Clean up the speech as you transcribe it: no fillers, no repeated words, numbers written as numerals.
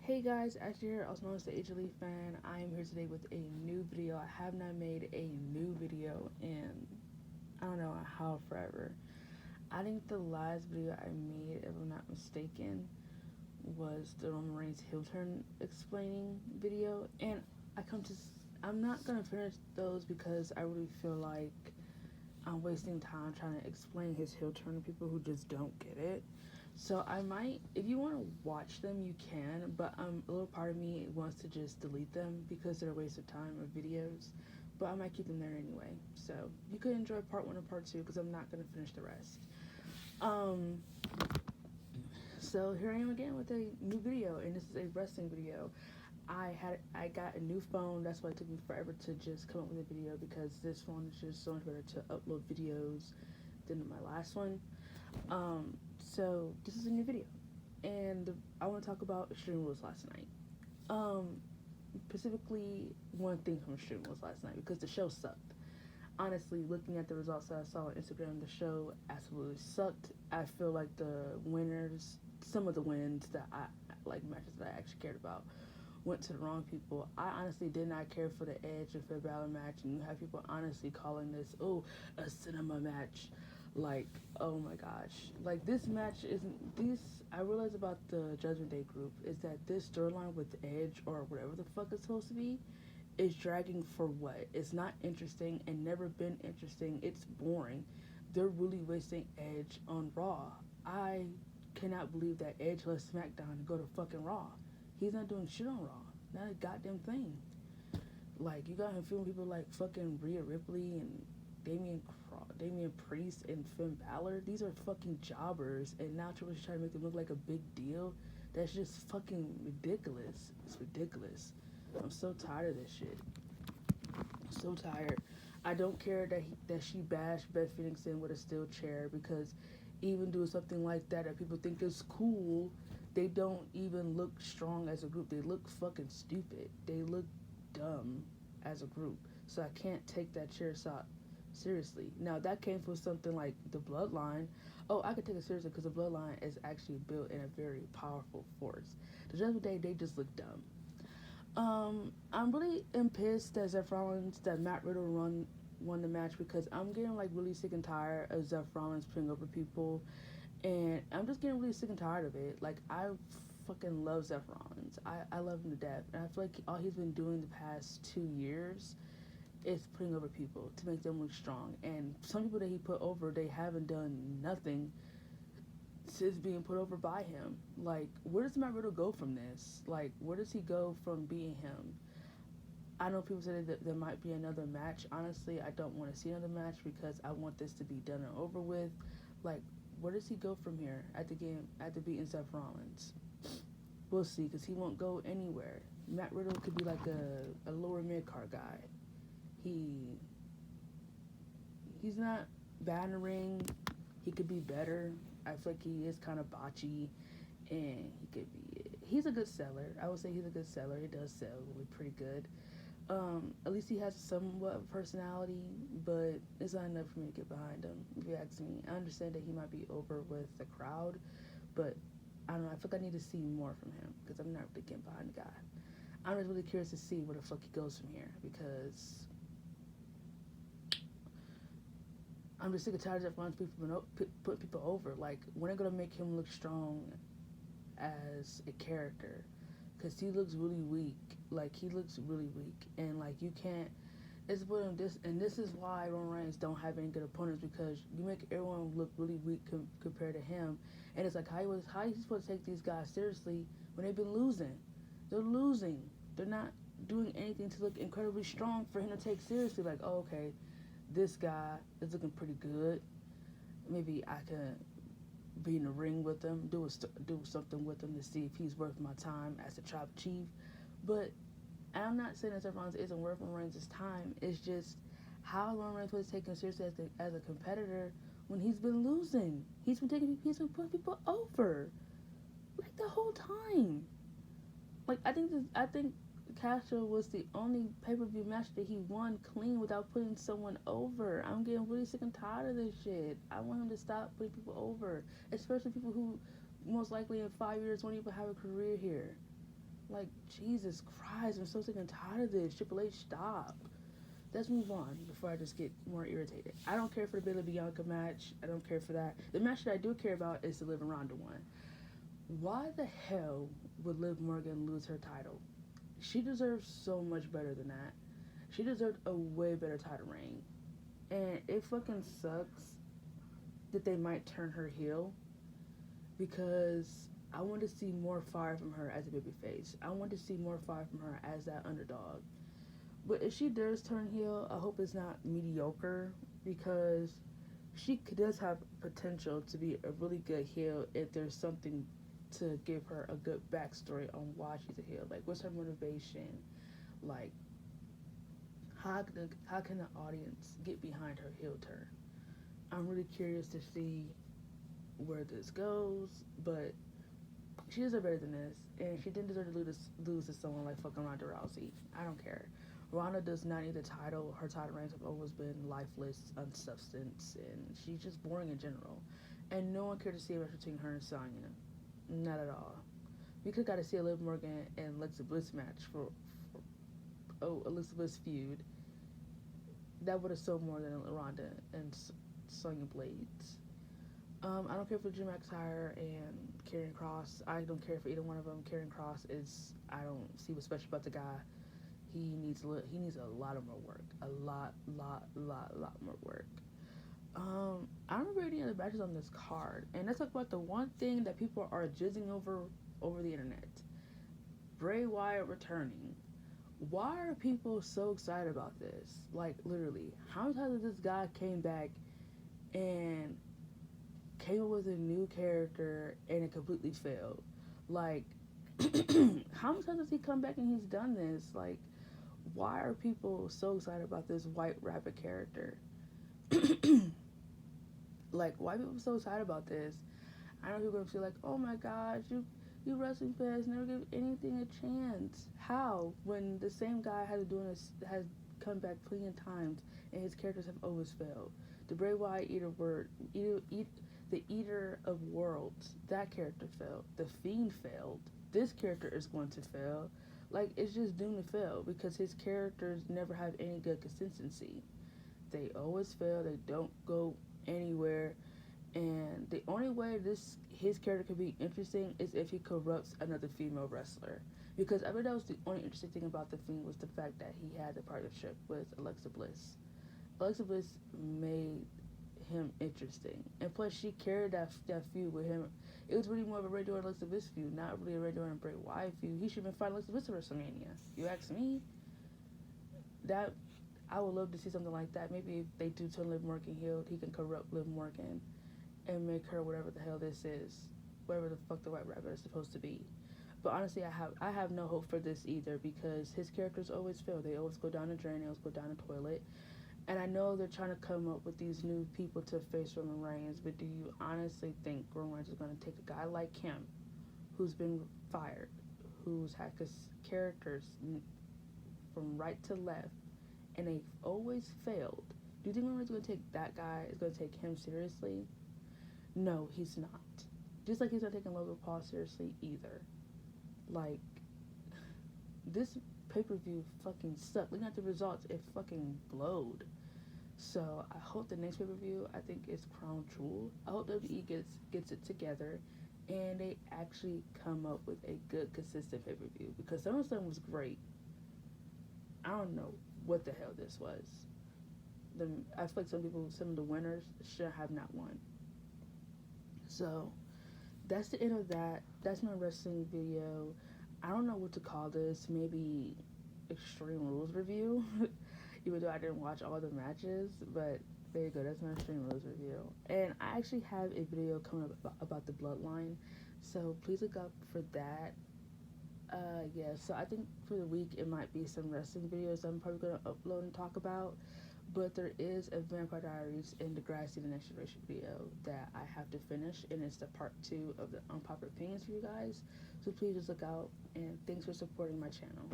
Hey guys, Ashley here, also known as the AJ fan. I am here today with a new video. I have not made a new video in I don't know how forever. I think the last video I made, if I'm not mistaken, was the Roman Reigns heel turn explaining video, and I come to I'm not gonna finish those because I really feel like I'm wasting time trying to explain his heel turn to people who just don't get it. So I might, if you want to watch them, you can, but a little part of me wants to just delete them because they're a waste of time of videos. But I might keep them there anyway. So you could enjoy part one and part two because I'm not gonna finish the rest. Um, so here I am again with a new video, and this is a wrestling video. I got a new phone. That's why it took me forever to just come up with a video because this phone is just so much better to upload videos than my last one. So this is a new video, and I want to talk about Extreme Rules last night. Um, Specifically, one thing from Extreme Rules last night because the show sucked. Honestly, looking at the results that I saw on Instagram, the show absolutely sucked. I feel like the winners, some of the wins that I like matches that I actually cared about, went to the wrong people. I honestly did not care for the Edge and Finn Balor match, and you have people honestly calling this, oh, a cinema match. Like, oh my gosh. Like, this match isn't. These. I realized about the Judgment Day group is that this storyline with Edge, or whatever the fuck it's supposed to be, is dragging for what? It's not interesting and never been interesting. It's boring. They're really wasting Edge on Raw. I cannot believe that Edge left SmackDown to go to fucking Raw. He's not doing shit on Raw. Not a goddamn thing. Like, you got him filming people like fucking Rhea Ripley and Damian Priest and Finn Balor. These are fucking jobbers, and now Triple H trying to make them look like a big deal. That's just fucking ridiculous. It's ridiculous. I'm so tired of this shit. I'm so tired. I don't care that she bashed Beth Phoenix in with a steel chair because even doing something like that people think is cool, they don't even look strong as a group. They look fucking stupid. They look dumb as a group. So I can't take that chair shot seriously. Now that came from something like the Bloodline. Oh, I could take it seriously because the Bloodline is actually built in a very powerful force. The Judgment Day, they just look dumb. I'm really pissed that Seth Rollins, that Matt Riddle won the match because I'm getting like really sick and tired of Seth Rollins putting over people, and I'm just getting really sick and tired of it. Like, I fucking love Seth Rollins. I love him to death, and I feel like all he's been doing the past 2 years is putting over people to make them look strong. And some people that he put over, they haven't done nothing is being put over by him. Like, where does Matt Riddle go from this? Like, where does he go from being him? I know people say that there might be another match. Honestly, I don't want to see another match because I want this to be done and over with. Like, where does he go from here at the game, at the beating Seth Rollins? We'll see, because he won't go anywhere. Matt Riddle could be like a lower mid card guy. He he's not bad in the ring. He could be better. I feel like he is kind of botchy, and he could be. He's a good seller. I would say he's a good seller. He does sell really pretty good. At least he has somewhat of personality, but it's not enough for me to get behind him. If you ask me, I understand that he might be over with the crowd, but I don't know. I feel like I need to see more from him because I'm not really getting behind the guy. I'm just really curious to see where the fuck he goes from here because I'm just sick and tired of putting people over. Like, when are they gonna make him look strong as a character? Because he looks really weak. Like, he looks really weak, and like you can't. It's put him this, and this is why Roman Reigns don't have any good opponents because you make everyone look really weak compared to him, and it's like how is he supposed to take these guys seriously when they've been losing? They're losing. They're not doing anything to look incredibly strong for him to take seriously. Like, oh, okay, this guy is looking pretty good. Maybe I can be in the ring with him, do something with him to see if he's worth my time as a tribal chief. But I'm not saying that Seth Rollins isn't worth Roman Reigns' time. It's just how Roman Reigns was taken seriously as a competitor when he's been losing. He's been putting people over like the whole time. Like, I think Castro was the only pay per view match that he won clean without putting someone over. I'm getting really sick and tired of this shit. I want him to stop putting people over, especially people who most likely in 5 years won't even have a career here. Like, Jesus Christ, I'm so sick and tired of this. Triple H, stop. Let's move on before I just get more irritated. I don't care for the Bayley Bianca match. I don't care for that. The match that I do care about is the Liv and Ronda one. Why the hell would Liv Morgan lose her title? She deserves so much better than that. She deserved a way better title reign. And it fucking sucks that they might turn her heel because I want to see more fire from her as a babyface. I want to see more fire from her as that underdog. But if she does turn heel, I hope it's not mediocre because she does have potential to be a really good heel if there's something to give her a good backstory on why she's a heel. Like, what's her motivation? Like, how can the audience get behind her heel turn? I'm really curious to see where this goes, but she deserves better than this, and she didn't deserve to lose to someone like fucking Ronda Rousey. I don't care. Ronda does not need the title. Her title reigns have always been lifeless, unsubstance, and she's just boring in general. And no one cared to see a match between her and Sonya. Not at all. We could got to see a Liv Morgan and Alexa Bliss match for Alexa Bliss feud. That would have sold more than Ronda and Sonya Blades. I don't care for Drew McIntyre and Karrion Kross. I don't care for either one of them. Karrion Kross is, I don't see what's special about the guy. He needs a lot of more work. A lot more work. I don't remember any other matches on this card, and let's talk about the one thing that people are jizzing over the internet: Bray Wyatt returning. Why are people so excited about this? Like, literally, how many times has this guy came back and came up with a new character and it completely failed? Like, how many times has he come back and he's done this? Like, why are people so excited about this White Rabbit character? Like, why are people so excited about this? I know people are feel like, oh my gosh, you wrestling fans never give anything a chance. How? When the same guy has come back plenty of times and his characters have always failed. The Bray Wyatt the Eater of Worlds, that character failed. The Fiend failed. This character is going to fail. Like, it's just doomed to fail because his characters never have any good consistency. They always fail. They don't go anywhere. And the only way his character could be interesting is if he corrupts another female wrestler. Because I bet that was the only interesting thing about the Fiend was the fact that he had a partnership with Alexa Bliss. Alexa Bliss made him interesting, and plus she carried that feud with him. It was really more of a Randy Orton Alexa Bliss feud, not really a Randy Orton Bray Wyatt feud. He should have been fighting Alexa Bliss at WrestleMania. You ask me. That I would love to see something like that. Maybe if they do turn Liv Morgan heel, he can corrupt Liv Morgan and make her whatever the hell this is, whatever the fuck the White Rabbit is supposed to be. But honestly, I have no hope for this either because his characters always fail. They always go down the drain. They always go down the toilet. And I know they're trying to come up with these new people to face Roman Reigns, but do you honestly think Roman Reigns is going to take a guy like him, who's been fired, who's had characters from right to left, and they've always failed? Do you think Roman Reigns is going to take that guy, is going to take him seriously? No, he's not. Just like he's not taking Logan Paul seriously either. Like, this pay-per-view fucking sucked. Looking at the results, it fucking blowed. So I hope the next pay-per-view, I think it's Crown Jewel. I hope WWE gets it together and they actually come up with a good, consistent pay-per-view. Because SummerSlam was great. I don't know what the hell this was. I feel like some of the winners should have not won. So that's the end of that. That's my wrestling video. I don't know what to call this. Maybe Extreme Rules review. Even though I didn't watch all the matches. But there you go. That's my Extreme Rules review. And I actually have a video coming up about the Bloodline. So please look up for that. Yeah, so I think for the week it might be some wrestling videos I'm probably going to upload and talk about. But there is a Vampire Diaries and Degrassi The Next Generation video that I have to finish, and it's the part 2 of the unpopular opinions for you guys. So please just look out, and thanks for supporting my channel.